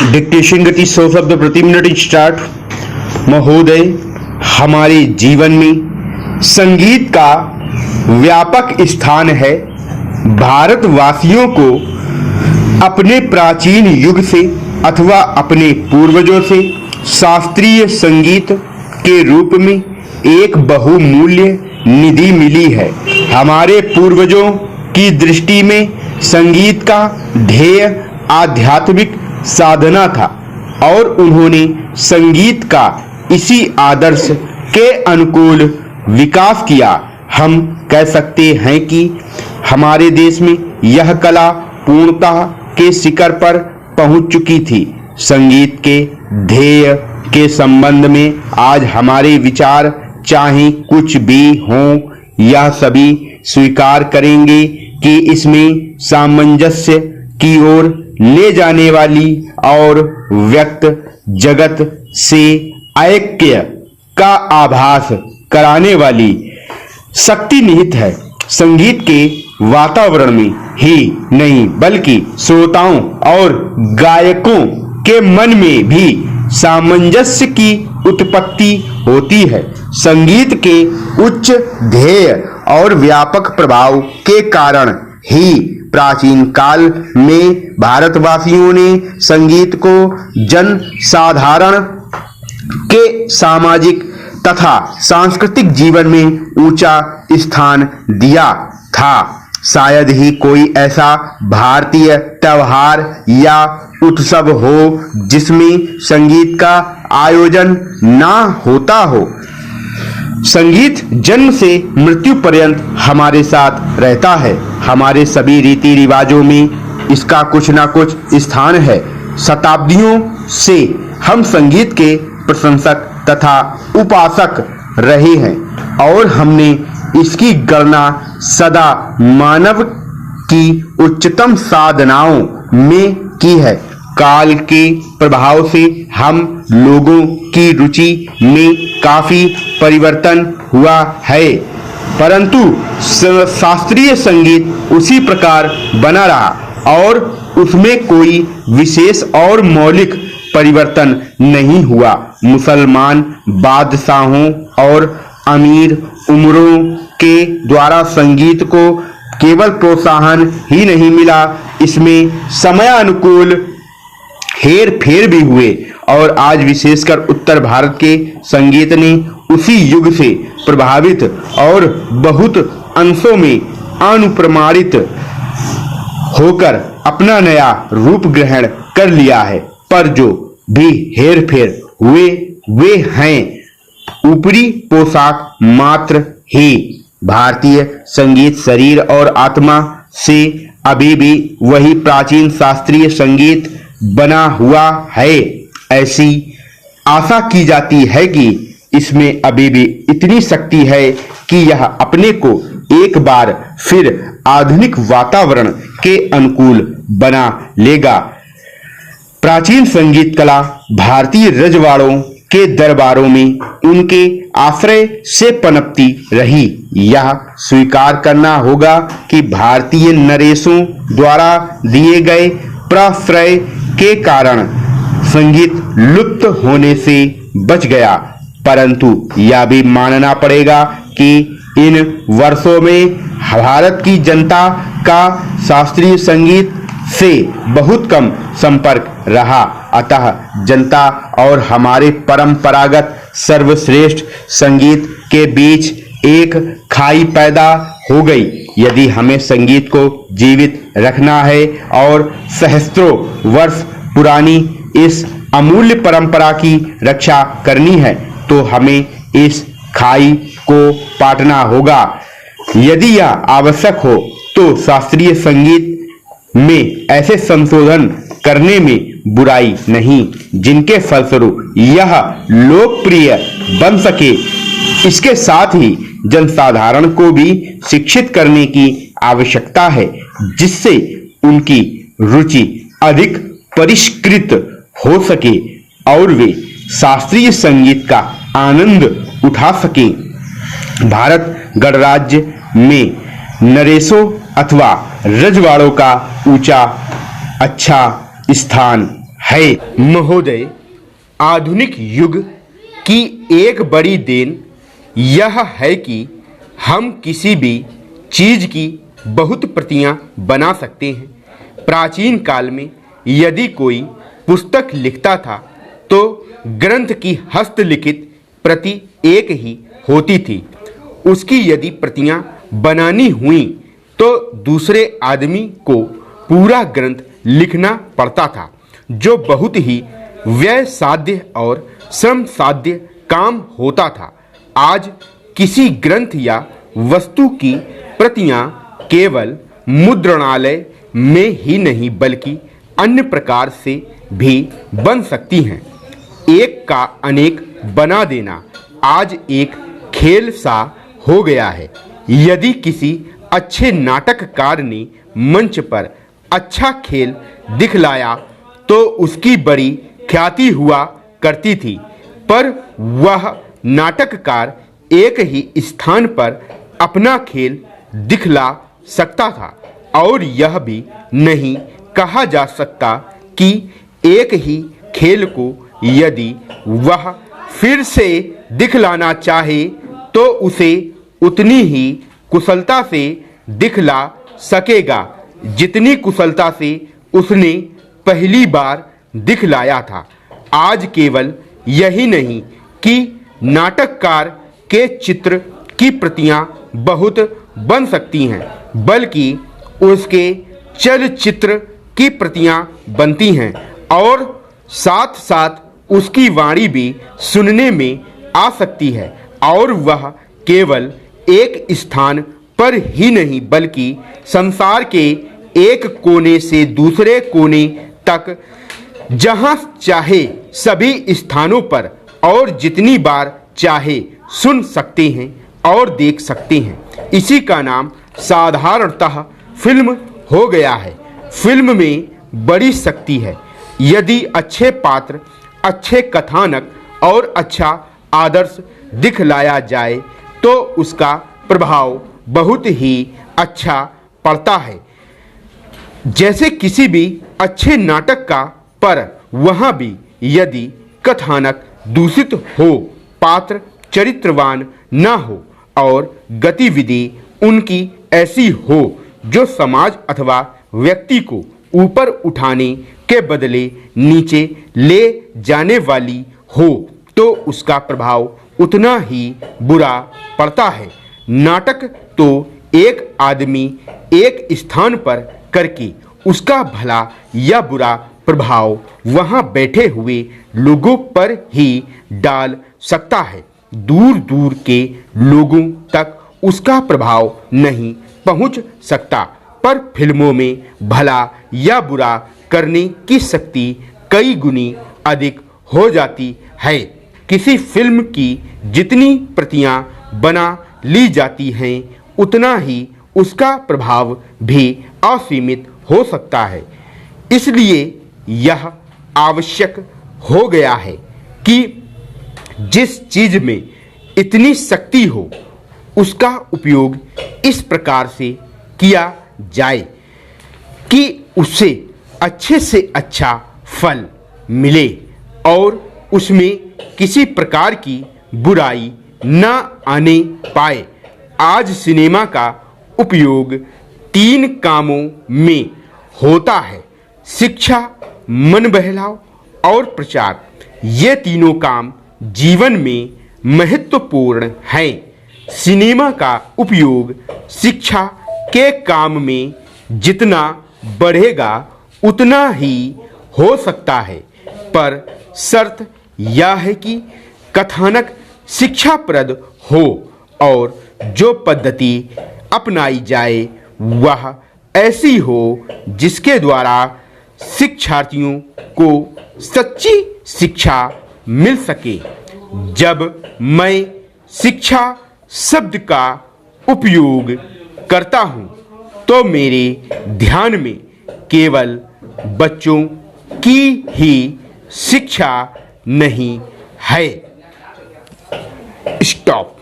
Dictation गति 100 शब्द प्रति मिनट स्टार्ट। महोदय, हमारे जीवन में संगीत का व्यापक स्थान है। भारतवासियों को अपने प्राचीन युग से अथवा अपने पूर्वजों से शास्त्रीय संगीत के रूप में एक बहुमूल्य निधि मिली है। हमारे पूर्वजों की दृष्टि में संगीत का ध्येय आध्यात्मिक साधना था और उन्होंने संगीत का इसी आदर्श के अनुकूल विकास किया। हम कह सकते हैं कि हमारे देश में यह कला पूर्णतः के शिखर पर पहुंच चुकी थी। संगीत के ध्येय के संबंध में आज हमारे विचार चाहे कुछ भी हों, यह सभी स्वीकार करेंगे कि इसमें सामंजस्य की ओर ले जाने वाली और व्यक्त जगत से ऐक्य का आभास कराने वाली शक्ति निहित है। संगीत के वातावरण में ही नहीं बल्कि श्रोताओं और गायकों के मन में भी सामंजस्य की उत्पत्ति होती है। संगीत के उच्च ध्येय और व्यापक प्रभाव के कारण ही प्राचीन काल में भारतवासियों ने संगीत को जन साधारण के सामाजिक तथा सांस्कृतिक जीवन में ऊंचा स्थान दिया था। शायद ही कोई ऐसा भारतीय त्योहार या उत्सव हो जिसमें संगीत का आयोजन ना होता हो। संगीत जन्म से मृत्यु पर्यंत हमारे साथ रहता है। हमारे सभी रीति रिवाजों में इसका कुछ ना कुछ स्थान है। शताब्दियों से हम संगीत के प्रशंसक तथा उपासक रहे हैं और हमने इसकी गणना सदा मानव की उच्चतम साधनाओं में की है। काल के प्रभाव से हम लोगों की रुचि में काफी परिवर्तन हुआ है, परंतु शास्त्रीय संगीत उसी प्रकार बना रहा और उसमें कोई विशेष और मौलिक परिवर्तन नहीं हुआ। मुसलमान बादशाहों और अमीर उमरों के द्वारा संगीत को केवल प्रोत्साहन ही नहीं मिला, इसमें समयानुकूल हेर फेर भी हुए और आज विशेषकर उत्तर भारत के संगीत ने उसी युग से प्रभावित और बहुत अंशों में अनुप्रमाणित होकर अपना नया रूप ग्रहण कर लिया है। पर जो भी हेर फेर हुए वे हैं ऊपरी पोशाक मात्र ही। भारतीय संगीत शरीर और आत्मा से अभी भी वही प्राचीन शास्त्रीय संगीत बना हुआ है। ऐसी आशा की जाती है कि इसमें अभी भी इतनी शक्ति है कि यह अपने को एक बार फिर आधुनिक वातावरण के अनुकूल बना लेगा। प्राचीन संगीत कला भारतीय रजवाड़ों के दरबारों में उनके आश्रय से पनपती रही। यह स्वीकार करना होगा कि भारतीय नरेशों द्वारा दिए गए प्रश्रय के कारण संगीत लुप्त होने से बच गया, परंतु यह भी मानना पड़ेगा कि इन वर्षों में भारत की जनता का शास्त्रीय संगीत से बहुत कम संपर्क रहा। अतः जनता और हमारे परंपरागत सर्वश्रेष्ठ संगीत के बीच एक खाई पैदा हो गई। यदि हमें संगीत को जीवित रखना है और सहस्त्रों वर्ष पुरानी इस अमूल्य परंपरा की रक्षा करनी है तो हमें इस खाई को पाटना होगा। यदि यह आवश्यक हो तो शास्त्रीय संगीत में ऐसे संशोधन करने में बुराई नहीं जिनके फलस्वरूप यह लोकप्रिय बन सके। इसके साथ ही जनसाधारण को भी शिक्षित करने की आवश्यकता है जिससे उनकी रुचि अधिक परिष्कृत हो सके और वे शास्त्रीय संगीत का आनंद उठा सके। भारत गणराज्य में नरेशों अथवा रजवाड़ों का ऊंचा अच्छा स्थान है। महोदय, आधुनिक युग की एक बड़ी देन यह है कि हम किसी भी चीज की बहुत प्रतियां बना सकते हैं। प्राचीन काल में यदि कोई पुस्तक लिखता था तो ग्रंथ की हस्तलिखित प्रति एक ही होती थी। उसकी यदि प्रतियां बनानी हुई तो दूसरे आदमी को पूरा ग्रंथ लिखना पड़ता था, जो बहुत ही व्यय साध्य और श्रम साध्य काम होता था। आज किसी ग्रंथ या वस्तु की प्रतियां केवल मुद्रणालय में ही नहीं बल्कि अन्य प्रकार से भी बन सकती हैं। एक का अनेक बना देना आज एक खेल सा हो गया है। यदि किसी अच्छे नाटककार ने मंच पर अच्छा खेल दिखलाया तो उसकी बड़ी ख्याति हुआ करती थी, पर वह नाटककार एक ही स्थान पर अपना खेल दिखला सकता था और यह भी नहीं कहा जा सकता कि एक ही खेल को यदि वह फिर से दिखलाना चाहे तो उसे उतनी ही कुशलता से दिखला सकेगा जितनी कुशलता से उसने पहली बार दिखलाया था। आज केवल यही नहीं कि नाटककार के चित्र की प्रतियां बहुत बन सकती हैं, बल्कि उसके चलचित्र की प्रतियां बनती हैं और साथ साथ उसकी वाणी भी सुनने में आ सकती है, और वह केवल एक स्थान पर ही नहीं बल्कि संसार के एक कोने से दूसरे कोने तक, जहां चाहे सभी स्थानों पर और जितनी बार चाहे सुन सकते हैं और देख सकते हैं। इसी का नाम साधारणतः फिल्म हो गया है। फिल्म में बड़ी शक्ति है। यदि अच्छे पात्र, अच्छे कथानक और अच्छा आदर्श दिखलाया जाए तो उसका प्रभाव बहुत ही अच्छा पड़ता है। जैसे किसी भी अच्छे नाटक का, पर वहाँ भी यदि कथानक दूषित हो, पात्र चरित्रवान न हो और गतिविधि उनकी ऐसी हो जो समाज अथवा व्यक्ति को ऊपर उठाने के बदले नीचे ले जाने वाली हो, तो उसका प्रभाव उतना ही बुरा पड़ता है। नाटक तो एक आदमी एक स्थान पर करके उसका भला या बुरा प्रभाव वहां बैठे हुए लोगों पर ही डाल सकता है। दूर दूर के लोगों तक उसका प्रभाव नहीं पहुंच सकता, पर फिल्मों में भला या बुरा करने की शक्ति कई गुनी अधिक हो जाती है। किसी फिल्म की जितनी प्रतियां बना ली जाती हैं, उतना ही उसका प्रभाव भी असीमित हो सकता है। इसलिए यह आवश्यक हो गया है कि जिस चीज में इतनी शक्ति हो उसका उपयोग इस प्रकार से किया जाए कि उससे अच्छे से अच्छा फल मिले और उसमें किसी प्रकार की बुराई न आने पाए। आज सिनेमा का उपयोग 3 कामों में होता है: शिक्षा, मन बहलाव और प्रचार। ये तीनों काम जीवन में महत्वपूर्ण हैं। सिनेमा का उपयोग शिक्षा के काम में जितना बढ़ेगा उतना ही हो सकता है, पर शर्त यह है कि कथानक शिक्षाप्रद हो और जो पद्धति अपनाई जाए वह ऐसी हो जिसके द्वारा शिक्षार्थियों को सच्ची शिक्षा मिल सके। जब मैं शिक्षा शब्द का उपयोग करता हूँ तो मेरे ध्यान में केवल बच्चों की ही शिक्षा नहीं है। स्टॉप।